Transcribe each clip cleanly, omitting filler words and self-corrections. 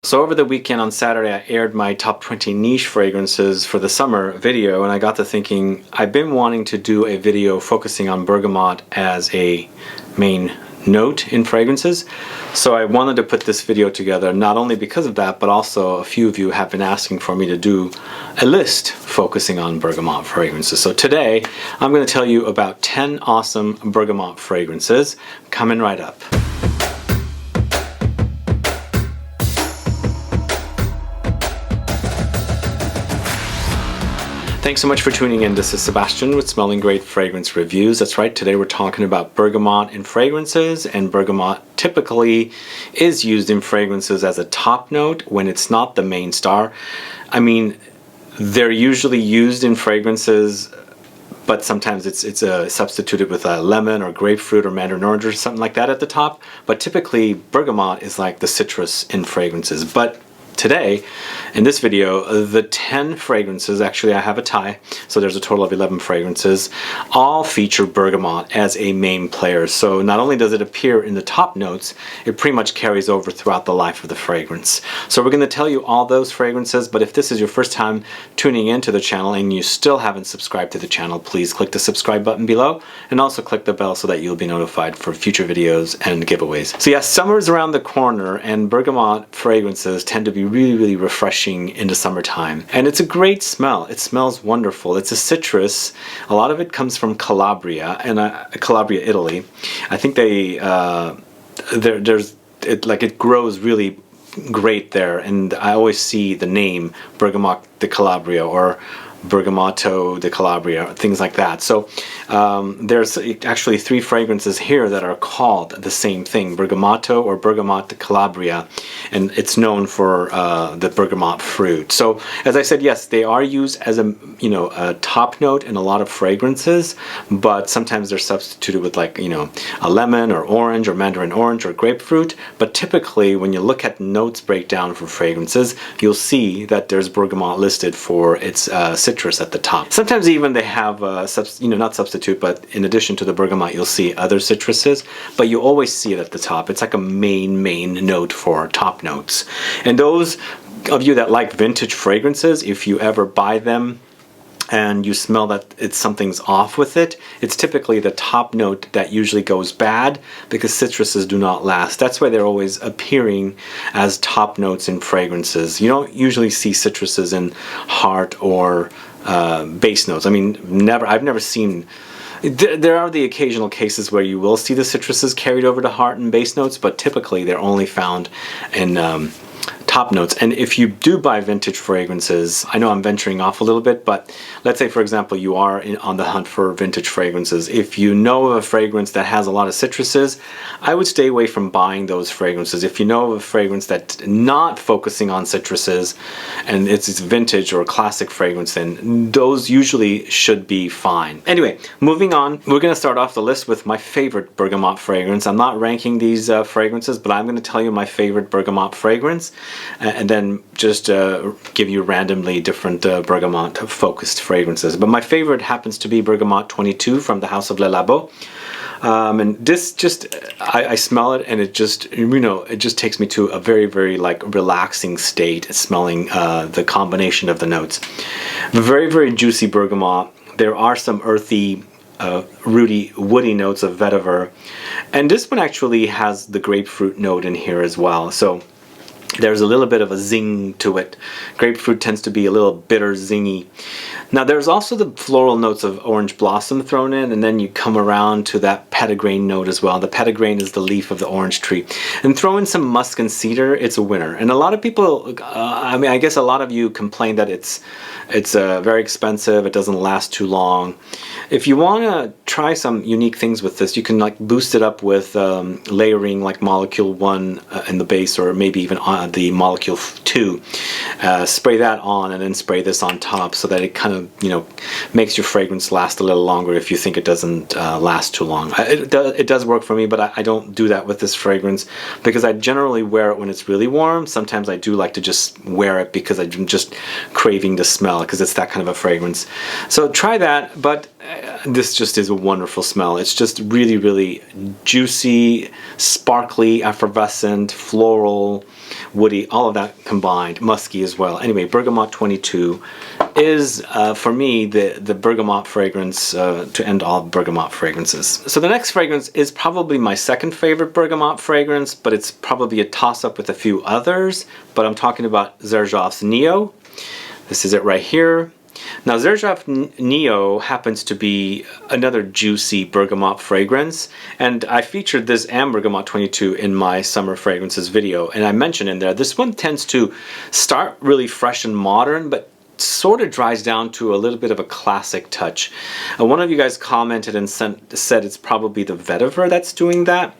So over the weekend on Saturday, I aired my top 20 niche fragrances for the summer video, and I got to thinking, I've been wanting to do a video focusing on bergamot as a main note in fragrances. So I wanted to put this video together not only because of that, but also a few of you have been asking for me to do a list focusing on bergamot fragrances. So today, I'm going to tell you about 10 awesome bergamot fragrances coming right up. Thanks so much for tuning in. This is Sebastian with Smelling Great Fragrance Reviews. That's right, today we're talking about bergamot in fragrances, and bergamot typically is used in fragrances as a top note when it's not the main star. I mean, they're usually used in fragrances, but sometimes it's substituted with a lemon or grapefruit or mandarin orange or something like that at the top. But typically, bergamot is like the citrus in fragrances. But today, in this video, the 10 fragrances, actually I have a tie, so there's a total of 11 fragrances, all feature bergamot as a main player. So not only does it appear in the top notes, it pretty much carries over throughout the life of the fragrance. So we're going to tell you all those fragrances, but if this is your first time tuning into the channel and you still haven't subscribed to the channel, please click the subscribe button below and also click the bell so that you'll be notified for future videos and giveaways. So yes, summer's around the corner and bergamot fragrances tend to be really refreshing in the summertime, and it's a great smell. It smells wonderful. It's a citrus. A lot of it comes from Calabria, and Calabria, Italy. I think they it grows really great there, and I always see the name Bergamot de Calabria or Bergamotto de Calabria, things like that. So there's actually 3 fragrances here that are called the same thing, Bergamotto or Bergamot de Calabria, and it's known for the bergamot fruit. So as I said, yes, they are used as a top note in a lot of fragrances, but sometimes they're substituted with like a lemon or orange or mandarin orange or grapefruit. But typically, when you look at notes breakdown for fragrances, you'll see that there's bergamot listed for its citrus at the top. Sometimes even they have not substitute, but in addition to the bergamot, you'll see other citruses, but you always see it at the top. It's like a main note for top notes. And those of you that like vintage fragrances, if you ever buy them and you smell that something's off with it, it's typically the top note that usually goes bad because citruses do not last. That's why they're always appearing as top notes in fragrances. You don't usually see citruses in heart or base notes. I mean, I've never seen. There are the occasional cases where you will see the citruses carried over to heart and base notes, but typically they're only found in top notes. And if you do buy vintage fragrances, I know I'm venturing off a little bit, but let's say for example you are on the hunt for vintage fragrances. If you know of a fragrance that has a lot of citruses, I would stay away from buying those fragrances. If you know of a fragrance that's not focusing on citruses and it's vintage or a classic fragrance, then those usually should be fine. Anyway, moving on, we're going to start off the list with my favorite bergamot fragrance. I'm not ranking these fragrances, but I'm going to tell you my favorite bergamot fragrance, and then just give you randomly different bergamot focused fragrances. But my favorite happens to be Bergamot 22 from the house of LABO. And this I smell it and it just takes me to a very like relaxing state, smelling the combination of the notes. Very juicy bergamot. There are some earthy rooty, woody notes of vetiver, and this one actually has the grapefruit note in here as well. So there's a little bit of a zing to it. Grapefruit tends to be a little bitter, zingy. Now there's also the floral notes of orange blossom thrown in, and then you come around to that petitgrain note as well. The petitgrain is the leaf of the orange tree. And throw in some musk and cedar, it's a winner. And a lot of people, I guess a lot of you complain that it's very expensive, it doesn't last too long. If you want to try some unique things with this, you can like boost it up with layering like molecule 1 in the base, or maybe even on the molecule 2. Spray that on and then spray this on top so that it kind of makes your fragrance last a little longer if you think it doesn't last too long. It does work for me, but I don't do that with this fragrance because I generally wear it when it's really warm. Sometimes I do like to just wear it because I'm just craving the smell, because it's that kind of a fragrance. So try that, but this just is a wonderful smell. It's just really, really juicy, sparkly, effervescent, floral, woody, all of that combined, musky as well. Anyway, Bergamot 22 is, for me, the bergamot fragrance to end all bergamot fragrances. So the next fragrance is probably my second favorite bergamot fragrance, but it's probably a toss-up with a few others. But I'm talking about Xerjoff's Neo. This is it right here. Now, Xerjoff Neo happens to be another juicy bergamot fragrance, and I featured this and Bergamot 22 in my summer fragrances video, and I mentioned in there, this one tends to start really fresh and modern, but sort of dries down to a little bit of a classic touch. One of you guys commented and said it's probably the Vetiver that's doing that,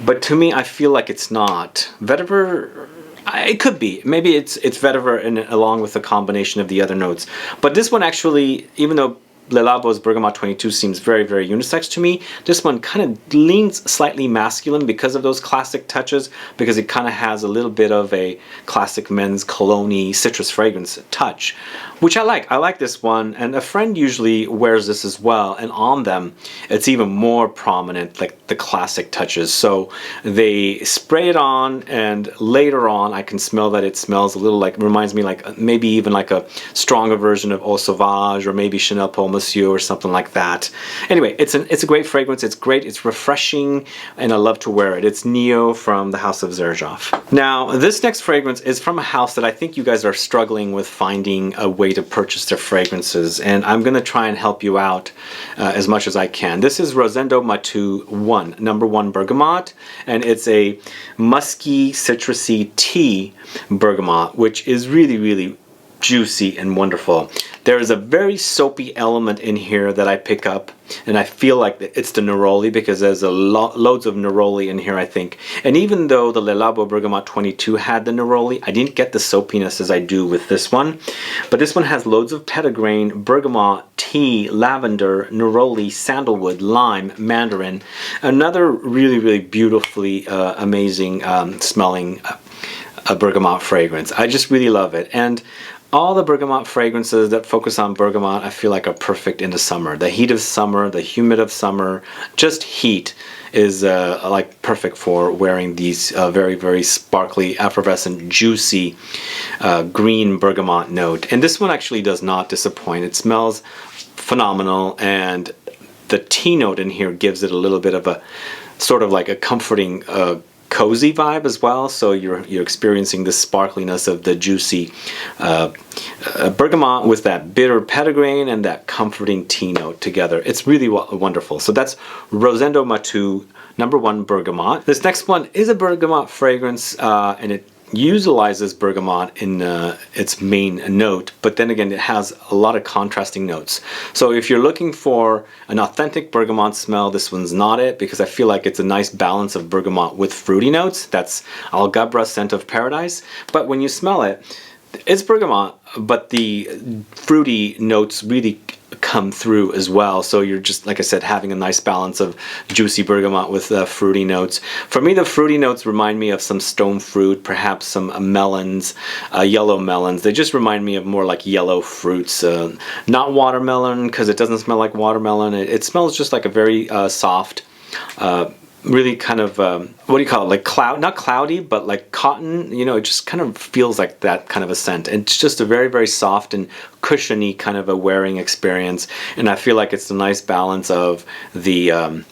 but to me, I feel like it's not. Vetiver, it could be. Maybe it's Vetiver and along with a combination of the other notes. But this one actually, even though LABO's Bergamot 22 seems very, very unisex to me, this one kind of leans slightly masculine because of those classic touches, because it kind of has a little bit of a classic men's cologne citrus fragrance touch, which I like. I like this one, and a friend usually wears this as well, and on them it's even more prominent, like the classic touches. So they spray it on, and later on I can smell that it smells a little like, reminds me like maybe even like a stronger version of Eau Sauvage, or maybe Chanel Paul Monsieur or something like that. Anyway, it's a great fragrance. It's great. It's refreshing, and I love to wear it. It's Neo from the house of Xerjoff. Now, this next fragrance is from a house that I think you guys are struggling with finding a way to purchase their fragrances, and I'm going to try and help you out as much as I can. This is Rosendo MATEU 1, number 1 bergamot, and it's a musky, citrusy tea bergamot, which is really, really juicy and wonderful. There is a very soapy element in here that I pick up, and I feel like it's the Neroli, because there's loads of Neroli in here, I think. And even though the LABO Bergamot 22 had the Neroli, I didn't get the soapiness as I do with this one. But this one has loads of Petitgrain, bergamot, tea, lavender, Neroli, sandalwood, lime, mandarin. Another really, really beautifully amazing smelling bergamot fragrance. I just really love it. And all the bergamot fragrances that focus on bergamot, I feel like, are perfect in the summer. The heat of summer, the humid of summer, just heat is like perfect for wearing these very, very sparkly, effervescent, juicy green bergamot note. And this one actually does not disappoint. It smells phenomenal, and the tea note in here gives it a little bit of a sort of like a comforting cozy vibe as well, so you're experiencing the sparkliness of the juicy bergamot with that bitter petitgrain and that comforting tea note together. It's really wonderful. So that's Rosendo MATEU number 1 bergamot. This next one is a bergamot fragrance, and it utilizes bergamot in its main note, but then again it has a lot of contrasting notes. So if you're looking for an authentic bergamot smell, this one's not it, because I feel like it's a nice balance of bergamot with fruity notes. That's ALGHABRA Scent of Paradise. But when you smell it, it's bergamot, but the fruity notes really come through as well. So you're just, like I said, having a nice balance of juicy bergamot with fruity notes. For me, the fruity notes remind me of some stone fruit, perhaps some melons, yellow melons. They just remind me of more like yellow fruits. Not watermelon, because it doesn't smell like watermelon. It smells just like a very soft, really kind of, what do you call it, like not cloudy, but like cotton, you know, it just kind of feels like that kind of a scent. And it's just a very, very soft and cushiony kind of a wearing experience. And I feel like it's a nice balance of the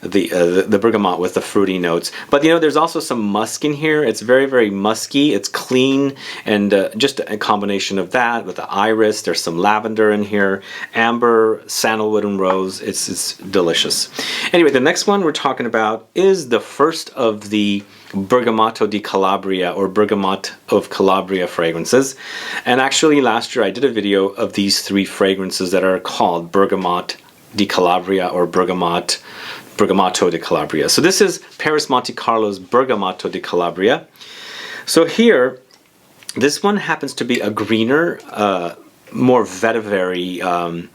bergamot with the fruity notes. But you know, there's also some musk in here. It's very, very musky. It's clean, and just a combination of that with the iris. There's some lavender in here, amber, sandalwood, and rose. It's delicious. Anyway, the next one we're talking about is the first of the Bergamotto di Calabria, or Bergamot of Calabria fragrances. And actually last year I did a video of these 3 fragrances that are called Bergamot di Calabria, or Bergamotto di Calabria. So this is Paris Monte Carlo's Bergamotto di Calabria. So here, this one happens to be a greener, more vetiver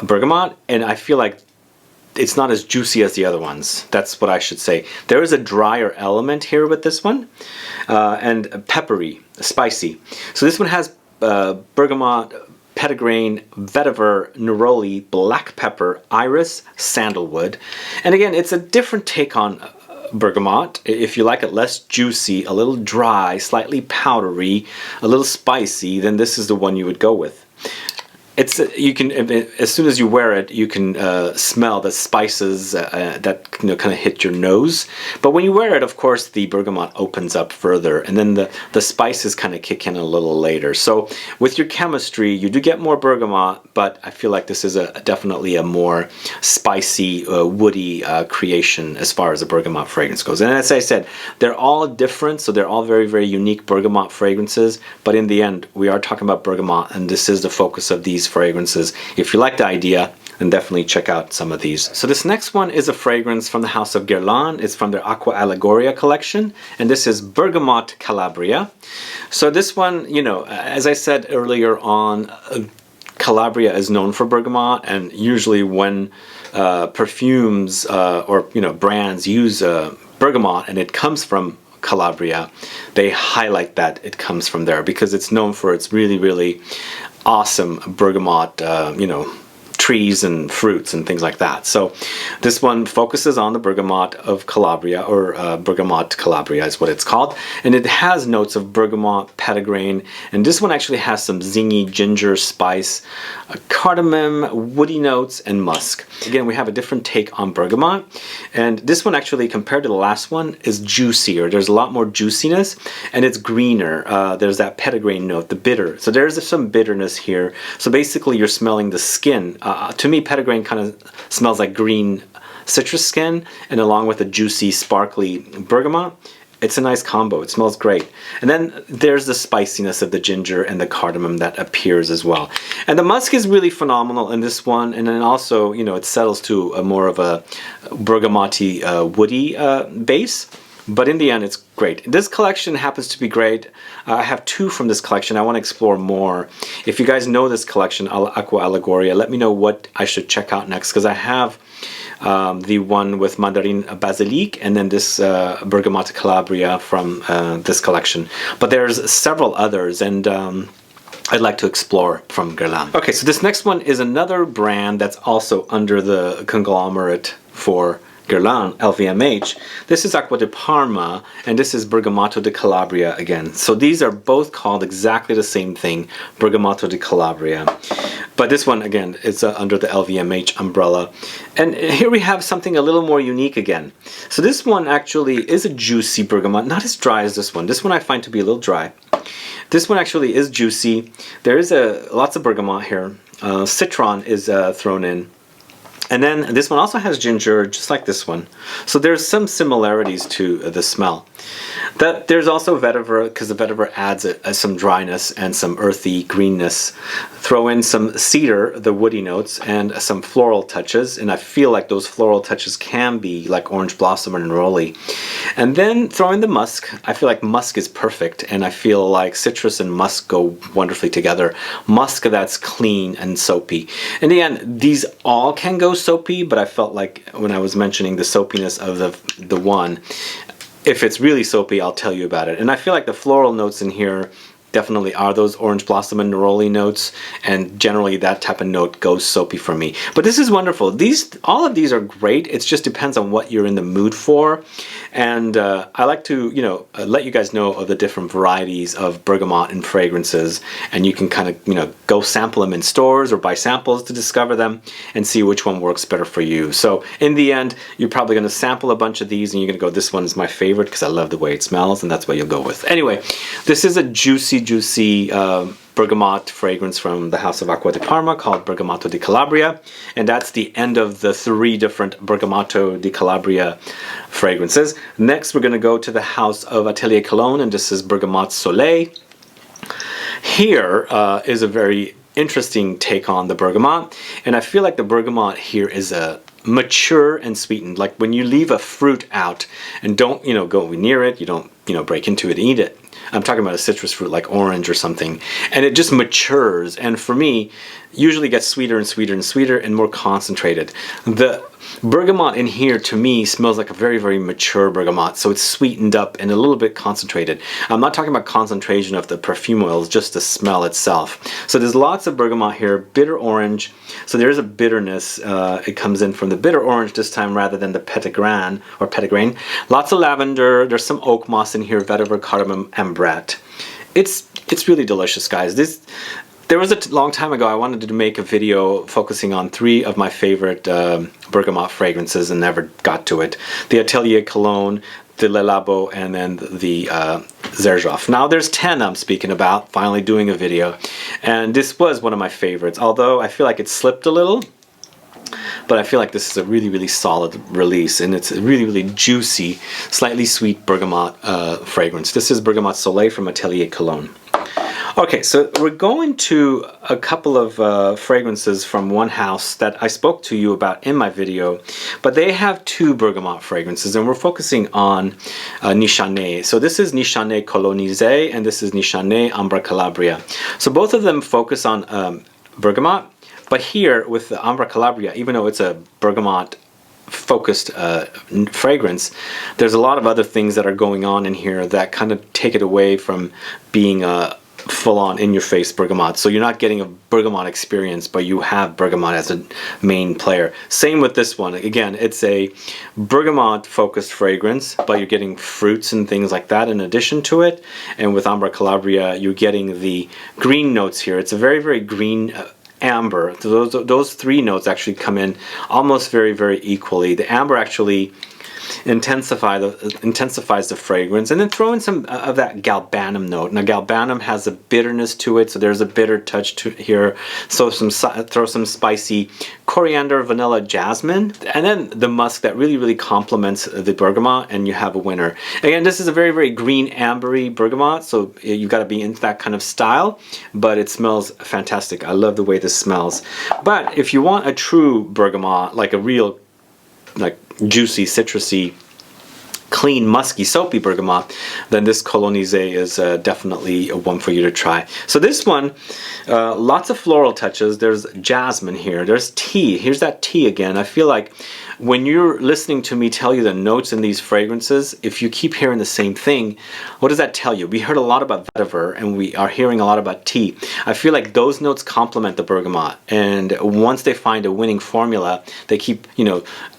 bergamot, and I feel like it's not as juicy as the other ones. That's what I should say. There is a drier element here with this one, and peppery, spicy. So this one has bergamot, Petitgrain, Vetiver, Neroli, black pepper, iris, sandalwood. And again, it's a different take on bergamot. If you like it less juicy, a little dry, slightly powdery, a little spicy, then this is the one you would go with. It's you can, as soon as you wear it, you can smell the spices that kind of hit your nose. But when you wear it, of course, the bergamot opens up further, and then the spices kind of kick in a little later. So with your chemistry, you do get more bergamot, but I feel like this is definitely a more spicy, woody creation as far as the bergamot fragrance goes. And as I said, they're all different, so they're all very, very unique bergamot fragrances. But in the end, we are talking about bergamot, and this is the focus of these fragrances. If you like the idea, then definitely check out some of these. So this next one is a fragrance from the house of Guerlain. It's from their Aqua Allegoria collection, and this is Bergamotte Calabria. So this one, you know, as I said earlier on, Calabria is known for bergamot, and usually when perfumes or brands use bergamot and it comes from Calabria, they highlight that it comes from there because it's known for its really, really awesome bergamot, trees and fruits and things like that. So this one focuses on the bergamot of Calabria, or Bergamotte Calabria is what it's called, and it has notes of bergamot, petitgrain, and this one actually has some zingy ginger spice, cardamom, woody notes, and musk. Again, we have a different take on bergamot, and this one actually, compared to the last one, is juicier. There's a lot more juiciness, and it's greener. There's that petitgrain note, the bitter. So there's some bitterness here. So basically you're smelling the skin. To me, petitgrain kind of smells like green citrus skin, and along with a juicy, sparkly bergamot, it's a nice combo. It smells great. And then there's the spiciness of the ginger and the cardamom that appears as well. And the musk is really phenomenal in this one, and then also, it settles to a more of a bergamoty, woody base. But in the end, it's great. This collection happens to be great. I have two from this collection. I want to explore more. If you guys know this collection, Aqua Allegoria, let me know what I should check out next, because I have the one with Mandarin Basilic, and then this Bergamotte Calabria from this collection. But there's several others, and I'd like to explore from Guerlain. Okay, so this next one is another brand that's also under the conglomerate for Guerlain, LVMH. This is Acqua di Parma, and this is Bergamotto di Calabria again. So these are both called exactly the same thing, Bergamotto di Calabria. But this one, again, is under the LVMH umbrella. And here we have something a little more unique again. So this one actually is a juicy bergamot, not as dry as this one. This one I find to be a little dry. This one actually is juicy. There is lots of bergamot here. Citron is thrown in. And then this one also has ginger, just like this one. So there's some similarities to the smell. There's also vetiver, because the vetiver adds some dryness and some earthy greenness. Throw in some cedar, the woody notes, and some floral touches. And I feel like those floral touches can be like orange blossom or neroli. And then throw in the musk. I feel like musk is perfect, and I feel like citrus and musk go wonderfully together. Musk that's clean and soapy. In the end, these all can go soapy, but I felt like when I was mentioning the soapiness of the one, if it's really soapy, I'll tell you about it. And I feel like the floral notes in here definitely are those orange blossom and neroli notes, and generally that type of note goes soapy for me. But this is wonderful. All of these are great. It just depends on what you're in the mood for. And I like to let you guys know of the different varieties of bergamot and fragrances, and you can kind of go sample them in stores or buy samples to discover them and see which one works better for you. So in the end, you're probably going to sample a bunch of these and you're going to go, this one is my favorite because I love the way it smells, and that's what you'll go with. Anyway, this is a juicy bergamot fragrance from the house of Acqua di Parma called Bergamotto di Calabria, and that's the end of the 3 different Bergamotto di Calabria fragrances. Next we're going to go to the house of Atelier Cologne, and this is Bergamote Soleil. Here is a very interesting take on the bergamot, and I feel like the bergamot here is a mature and sweetened. Like when you leave a fruit out and don't go near it, you don't break into it and eat it. I'm talking about a citrus fruit like orange or something, and it just matures, and for me usually gets sweeter and sweeter and sweeter and more concentrated. The bergamot in here to me smells like a very, very mature bergamot. So it's sweetened up and a little bit concentrated. I'm not talking about concentration of the perfume oils, just the smell itself. So there's lots of bergamot here, bitter orange. So there's a bitterness. It comes in from the bitter orange this time rather than the Petitgrain or Petitgrain. Lots of lavender. There's some oak moss in here, vetiver, cardamom, ambrette. It's really delicious, guys. There was a long time ago I wanted to make a video focusing on 3 of my favorite bergamot fragrances and never got to it. The Atelier Cologne, the LABO, and then the Xerjoff. Now there's 10 I'm speaking about, finally doing a video. And this was one of my favorites, although I feel like it slipped a little. But I feel like this is a really, really solid release, and it's a really, really juicy, slightly sweet bergamot fragrance. This is Bergamot Soleil from Atelier Cologne. Okay, so we're going to a couple of fragrances from one house that I spoke to you about in my video, but they have 2 bergamot fragrances, and we're focusing on Nishane. So this is Nishane Colognise, and this is Nishane Ambra Calabria. So both of them focus on bergamot, but here with the Ambra Calabria, even though it's a bergamot focused fragrance, there's a lot of other things that are going on in here that kind of take it away from being a full-on in-your-face bergamot. So you're not getting a bergamot experience, but you have bergamot as a main player. Same with this one. Again, it's a bergamot focused fragrance, but you're getting fruits and things like that in addition to it. And with Ambra Calabria, you're getting the green notes here. It's a very, very green amber. Those 3 notes actually come in almost very, very equally. The amber actually intensifies the fragrance, and then throw in some of that galbanum note. Now galbanum has a bitterness to it, so there's a bitter touch to here. So throw some spicy coriander, vanilla, jasmine, and then the musk that really, really complements the bergamot, and you have a winner. Again, this is a very, very green ambery bergamot, so you've got to be into that kind of style, but it smells fantastic. I love the way this smells. But if you want a true bergamot, like a real juicy, citrusy, clean, musky, soapy bergamot, then this Colognise is definitely one for you to try. So this one, lots of floral touches. There's jasmine here. There's tea. Here's that tea again. I feel like when you're listening to me tell you the notes in these fragrances, if you keep hearing the same thing, what does that tell you? We heard a lot about vetiver, and we are hearing a lot about tea. I feel like those notes complement the bergamot, and once they find a winning formula, they keep,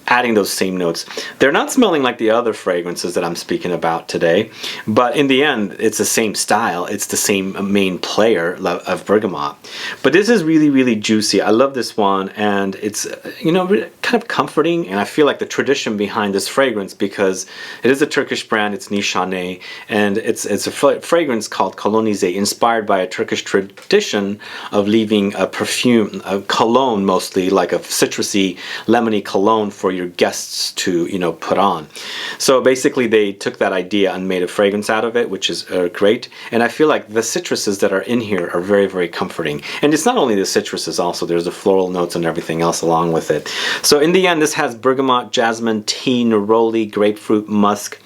adding those same notes. They're not smelling like the other fragrances that I'm speaking about today, but in the end, it's the same style. It's the same main player of bergamot. But this is really, really juicy. I love this one, and it's, kind of comforting, and I feel like the tradition behind this fragrance, because it is a Turkish brand, it's Nishane, and it's a fragrance called Colognise, inspired by a Turkish tradition of leaving a perfume, a cologne mostly, like a citrusy, lemony cologne for your guests to put on. So basically they took that idea and made a fragrance out of it, which is great. And I feel like the citruses that are in here are very, very comforting. And it's not only the citruses, also there's the floral notes and everything else along with it. So in the end, this has bergamot, jasmine, tea, neroli, grapefruit, musk,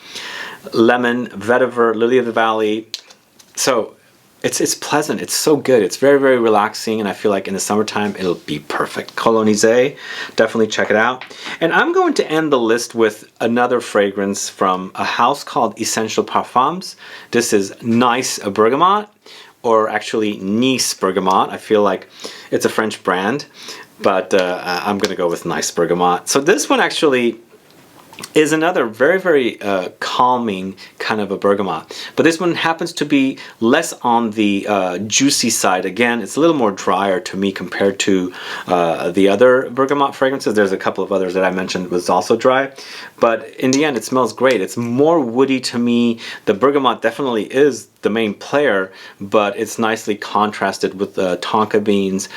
lemon, vetiver, lily of the valley. So it's pleasant. It's so good. It's very, very relaxing, and I feel like in the summertime it'll be perfect. Colognise, definitely check it out. And I'm going to end the list with another fragrance from a house called Essential Parfums. This is Nice Bergamot, or actually Nice Bergamot. I feel like it's a French brand, but I'm going to go with Nice Bergamot. So this one actually is another very, very calming kind of a bergamot. But this one happens to be less on the juicy side. Again, it's a little more drier to me compared to the other bergamot fragrances. There's a couple of others that I mentioned was also dry. But in the end, it smells great. It's more woody to me. The bergamot definitely is the main player, but it's nicely contrasted with the tonka beans,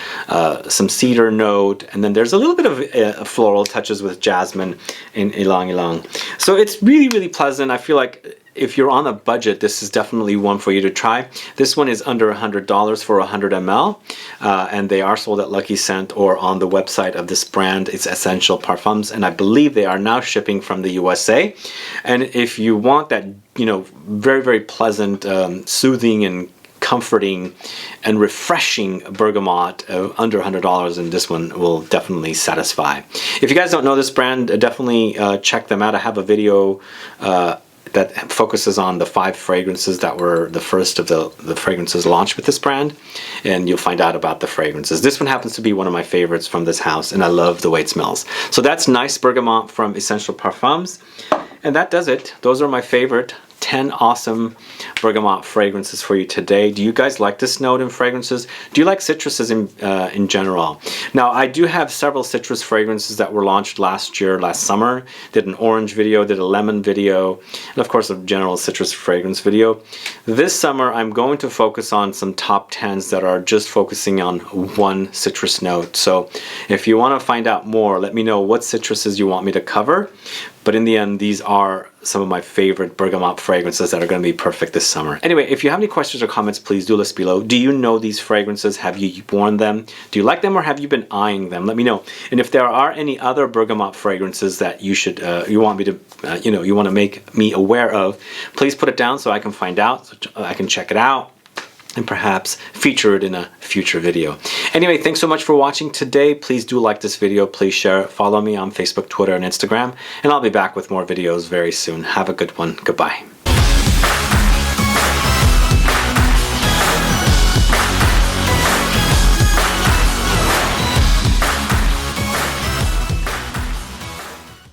some cedar note, and then there's a little bit of floral touches with jasmine in ylang ylang. So it's really, really pleasant. I feel like if you're on a budget, this is definitely one for you to try. This one is under $100 for 100 ml, and they are sold at Lucky Scent or on the website of this brand. It's Essential Parfums, and I believe they are now shipping from the USA. And if you want that, very, very pleasant, soothing and comforting and refreshing bergamot under $100, and this one will definitely satisfy. If you guys don't know this brand, definitely check them out. I have a video that focuses on the 5 fragrances that were the first of the fragrances launched with this brand, and you'll find out about the fragrances. This one happens to be one of my favorites from this house, and I love the way it smells. So that's Nice Bergamot from Essential Parfums, and that does it. Those are my favorite 10 awesome bergamot fragrances for you today. Do you guys like this note in fragrances? Do you like citruses in general? Now, I do have several citrus fragrances that were launched last summer. Did an orange video, did a lemon video, and of course a general citrus fragrance video. This summer I'm going to focus on some top 10s that are just focusing on one citrus note. So if you want to find out more, let me know what citruses you want me to cover. But in the end, these are some of my favorite bergamot fragrances that are going to be perfect this summer. Anyway, if you have any questions or comments, please do list below. Do you know these fragrances? Have you worn them? Do you like them, or have you been eyeing them? Let me know. And if there are any other bergamot fragrances that you should, you want me to, you want to make me aware of, please put it down so I can find out, so I can check it out, and perhaps feature it in a future video. Anyway, thanks so much for watching today. Please do like this video, please share it, follow me on Facebook, Twitter, and Instagram, and I'll be back with more videos very soon. Have a good one. Goodbye.